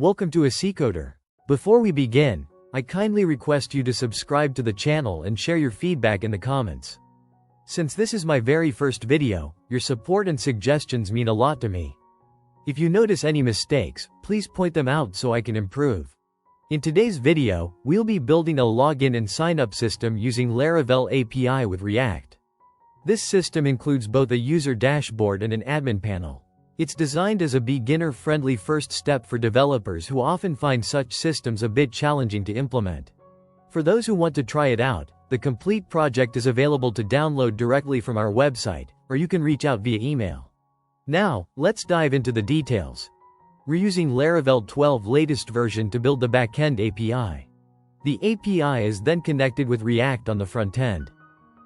Welcome to Asicoder. Before we begin, I kindly request you to subscribe to the channel and share your feedback in the comments. Since this is my very first video, your support and suggestions mean a lot to me. If you notice any mistakes, please point them out so I can improve. In today's video, we'll be building a login and sign-up system using Laravel API with React. This system includes both a user dashboard and an admin panel. It's designed as a beginner-friendly first step for developers who often find such systems a bit challenging to implement. For those who want to try it out, the complete project is available to download directly from our website, or you can reach out via email. Now, let's dive into the details. We're using Laravel 12 latest version to build the backend API. The API is then connected with React on the front end.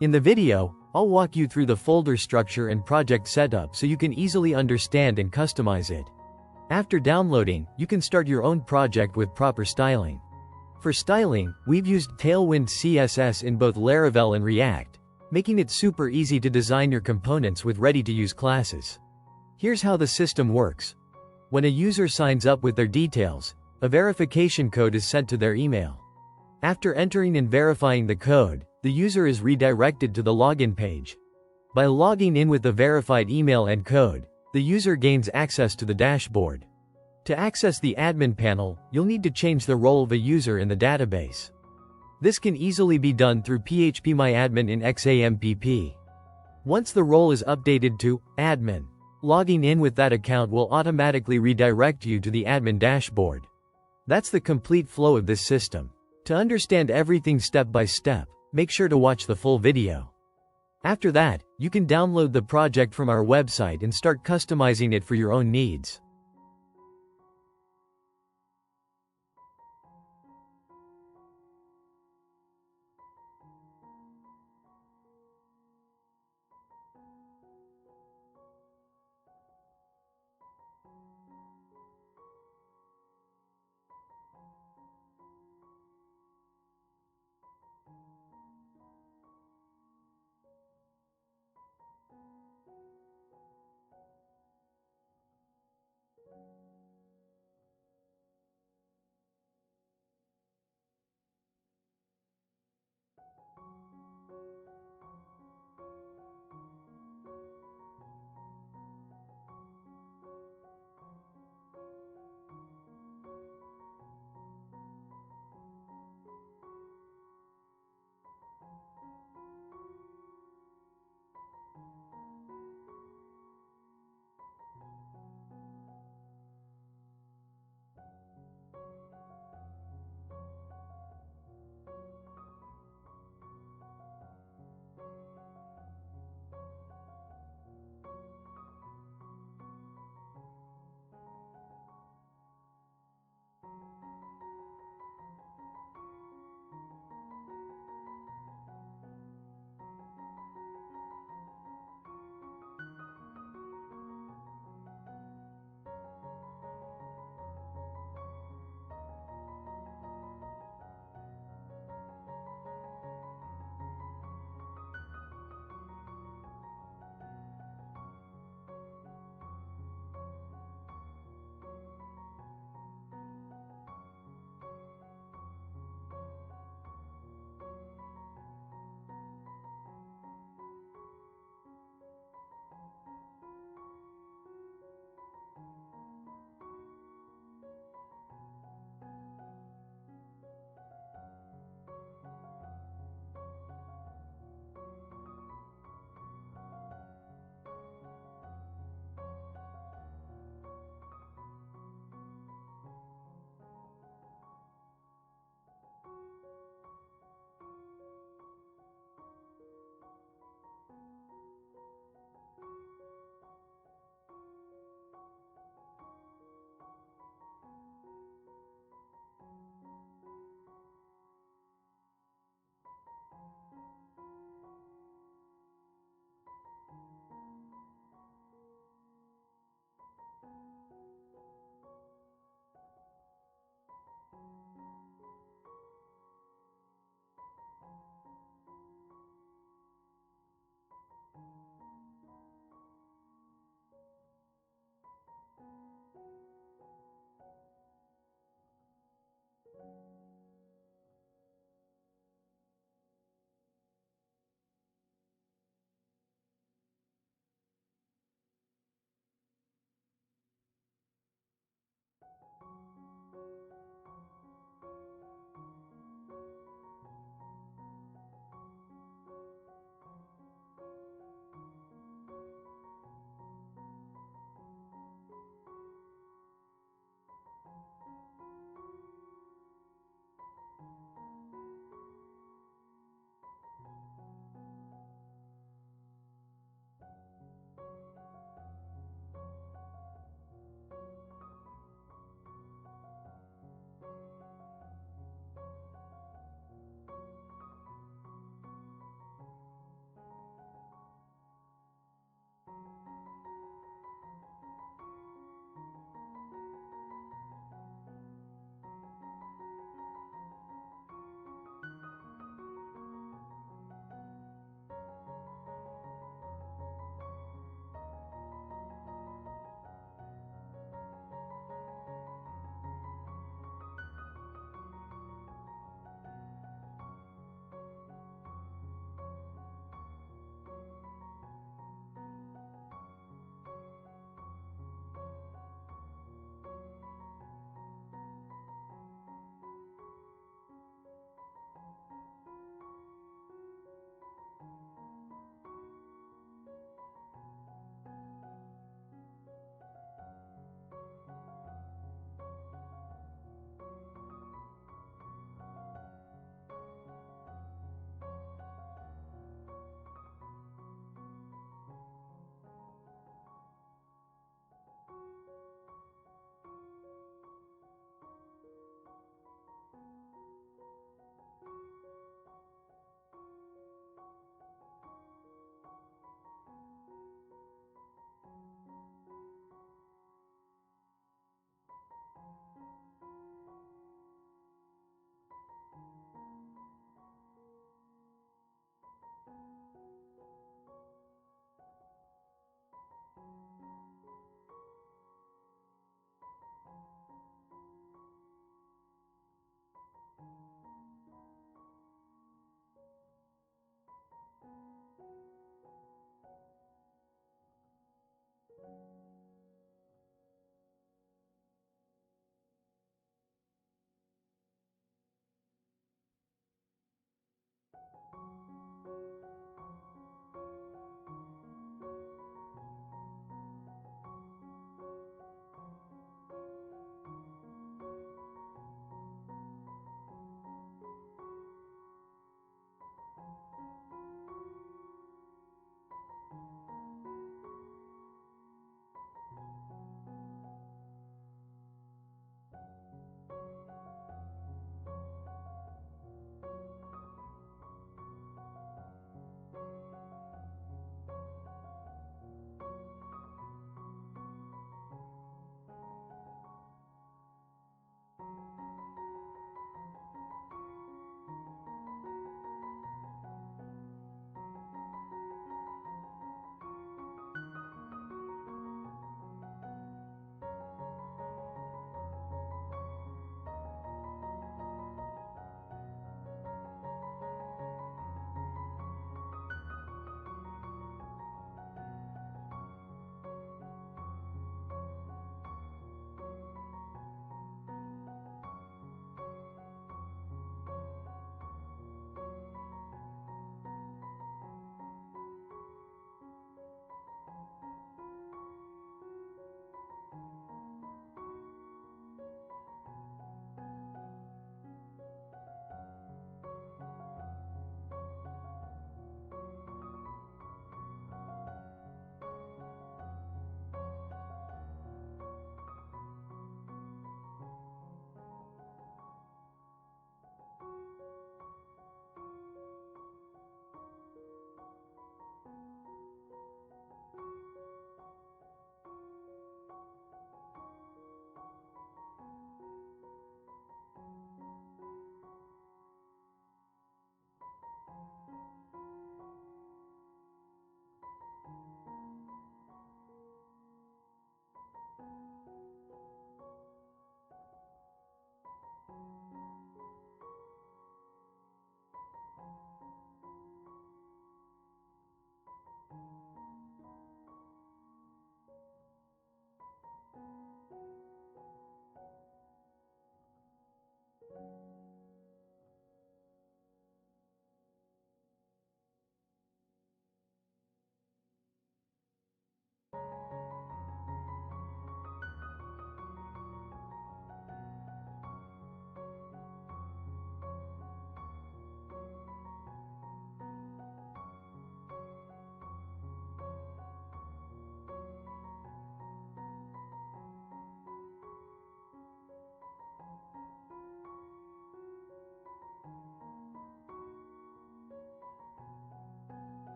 In the video, I'll walk you through the folder structure and project setup so you can easily understand and customize it. After downloading, you can start your own project with proper styling. For styling, we've used Tailwind CSS in both Laravel and React, making it super easy to design your components with ready-to-use classes. Here's how the system works. When a user signs up with their details, a verification code is sent to their email. After entering and verifying the code, the user is redirected to the login page. By logging in with the verified email and code, the user gains access to the dashboard. To access the admin panel, you'll need to change the role of a user in the database. This can easily be done through phpMyAdmin in XAMPP. Once the role is updated to admin, logging in with that account will automatically redirect you to the admin dashboard. That's the complete flow of this system. To understand everything step by step, make sure to watch the full video. After that, you can download the project from our website and start customizing it for your own needs.